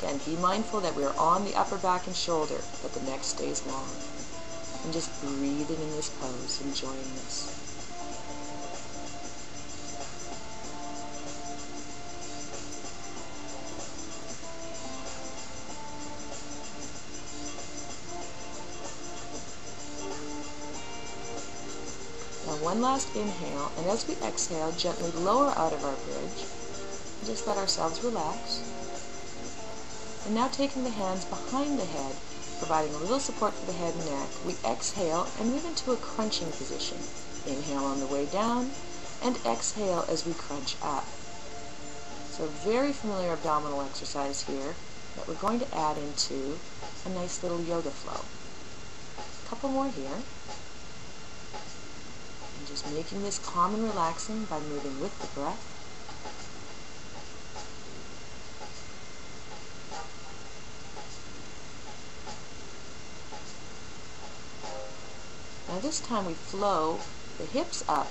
Again, be mindful that we're on the upper back and shoulder, but the neck stays long. And just breathing in this pose, enjoying this. Now one last inhale, and as we exhale, gently lower out of our bridge. Just let ourselves relax. And now taking the hands behind the head, providing a little support for the head and neck, we exhale and move into a crunching position. Inhale on the way down, and exhale as we crunch up. So very familiar abdominal exercise here that we're going to add into a nice little yoga flow. A couple more here. And just making this calm and relaxing by moving with the breath. Now this time we flow the hips up,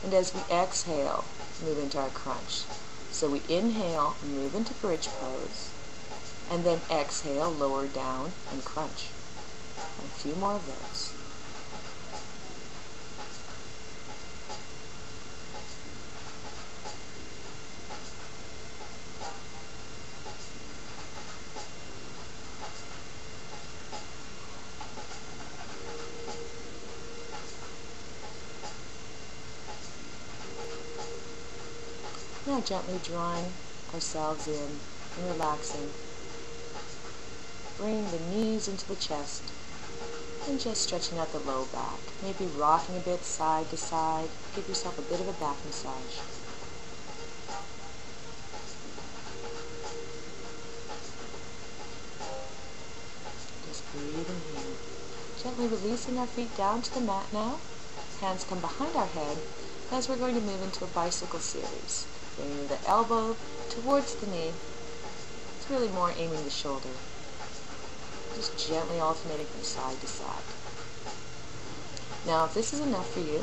and as we exhale, move into our crunch. So we inhale, move into bridge pose, and then exhale, lower down, and crunch. And a few more of those. Now gently drawing ourselves in and relaxing. Bringing the knees into the chest and just stretching out the low back. Maybe rocking a bit side to side. Give yourself a bit of a back massage. Just breathing here. Gently releasing our feet down to the mat now. Hands come behind our head as we're going to move into a bicycle series. Bringing the elbow towards the knee. It's really more aiming the shoulder. Just gently alternating from side to side. Now, if this is enough for you,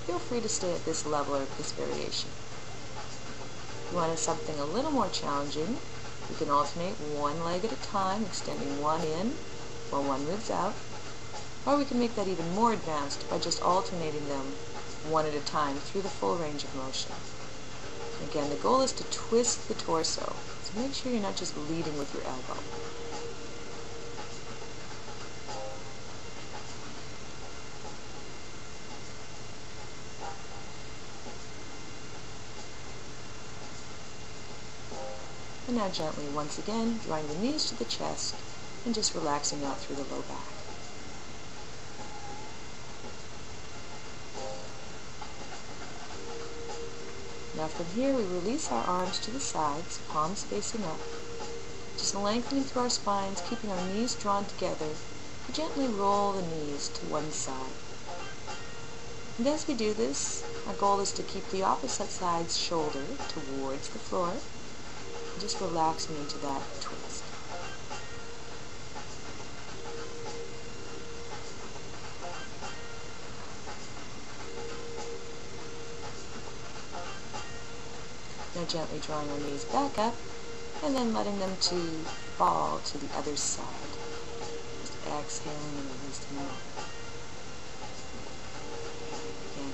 feel free to stay at this level or this variation. If you wanted something a little more challenging, you can alternate one leg at a time, extending one in while one moves out. Or we can make that even more advanced by just alternating them one at a time through the full range of motion. Again, the goal is to twist the torso, so make sure you're not just leading with your elbow. And now gently, once again, drawing the knees to the chest and just relaxing out through the low back. Now from here we release our arms to the sides, palms facing up, just lengthening through our spines, keeping our knees drawn together. We gently roll the knees to one side. And as we do this, our goal is to keep the opposite side's shoulder towards the floor, and just relaxing into that twist. Now gently drawing our knees back up and then letting them to fall to the other side. Just exhaling and releasing them. Again,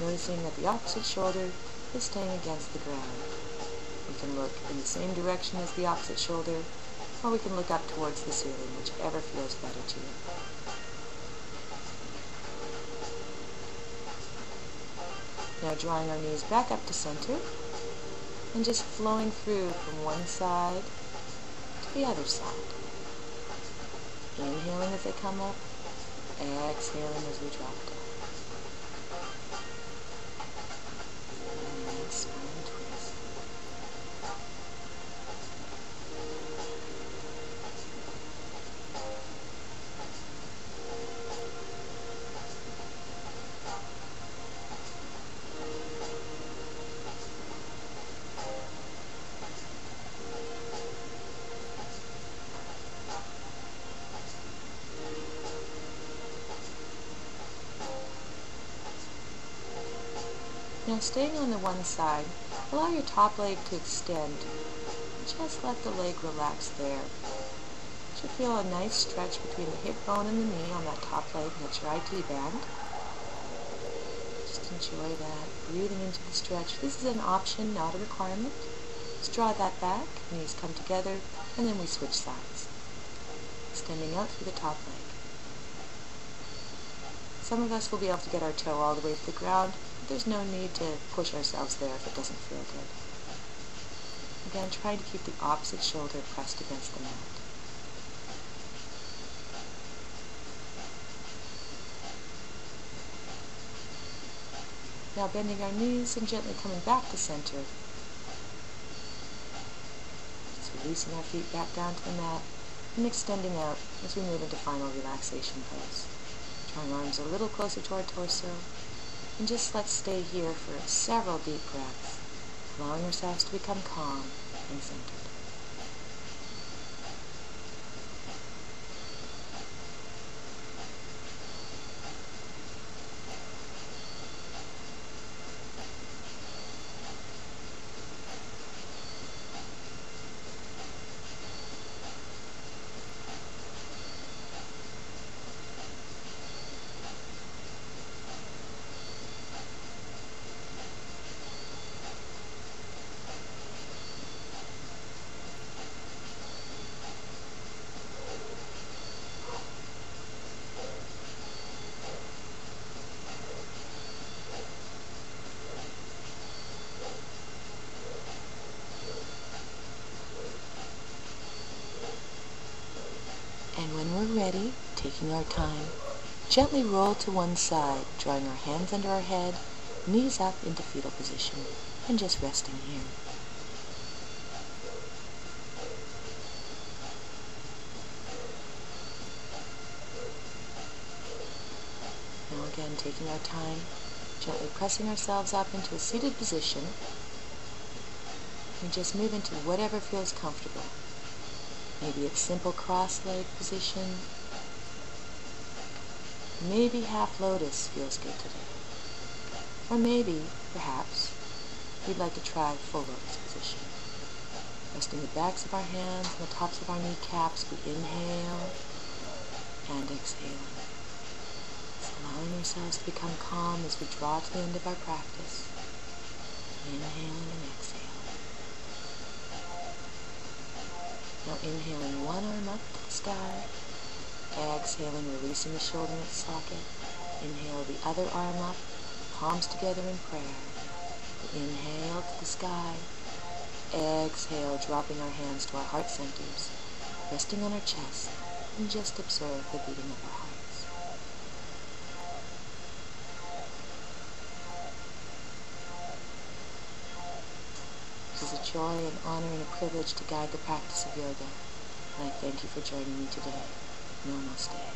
noticing that the opposite shoulder is staying against the ground. We can look in the same direction as the opposite shoulder, or we can look up towards the ceiling, whichever feels better to you. Now drawing our knees back up to center, and just flowing through from one side to the other side. Inhaling as they come up, exhaling as we drop down. And spine twist. Now staying on the one side, allow your top leg to extend Just let the leg relax there. You should feel a nice stretch between the hip bone and the knee on that top leg. That's your IT band. Just enjoy that, breathing into the stretch. This is an option, not a requirement. Just draw that back, knees come together, and then we switch sides. Extending out through the top leg. Some of us will be able to get our toe all the way to the ground, but there's no need to push ourselves there if it doesn't feel good. Again, try to keep the opposite shoulder pressed against the mat. Now bending our knees and gently coming back to center. Just releasing our feet back down to the mat and extending out as we move into final relaxation pose. Drawing arms a little closer to our torso, and just let's stay here for several deep breaths, allowing ourselves to become calm and centered. And when we're ready, taking our time, gently roll to one side, drawing our hands under our head, knees up into fetal position, and just resting here. Now again, taking our time, gently pressing ourselves up into a seated position, and just move into whatever feels comfortable. Maybe it's simple cross-leg position. Maybe half lotus feels good today. Or maybe, perhaps, we'd like to try full lotus position. Resting the backs of our hands and the tops of our kneecaps, we inhale and exhale. Just allowing ourselves to become calm as we draw to the end of our practice. Inhaling and exhaling. Now inhaling one arm up to the sky, exhaling, releasing the shoulder in its socket. Inhale the other arm up, palms together in prayer. Inhale to the sky, exhale, dropping our hands to our heart centers, resting on our chest, and just observe the beating of our hearts. It is a joy, an honor, and a privilege to guide the practice of yoga, and I thank you for joining me today. Namaste.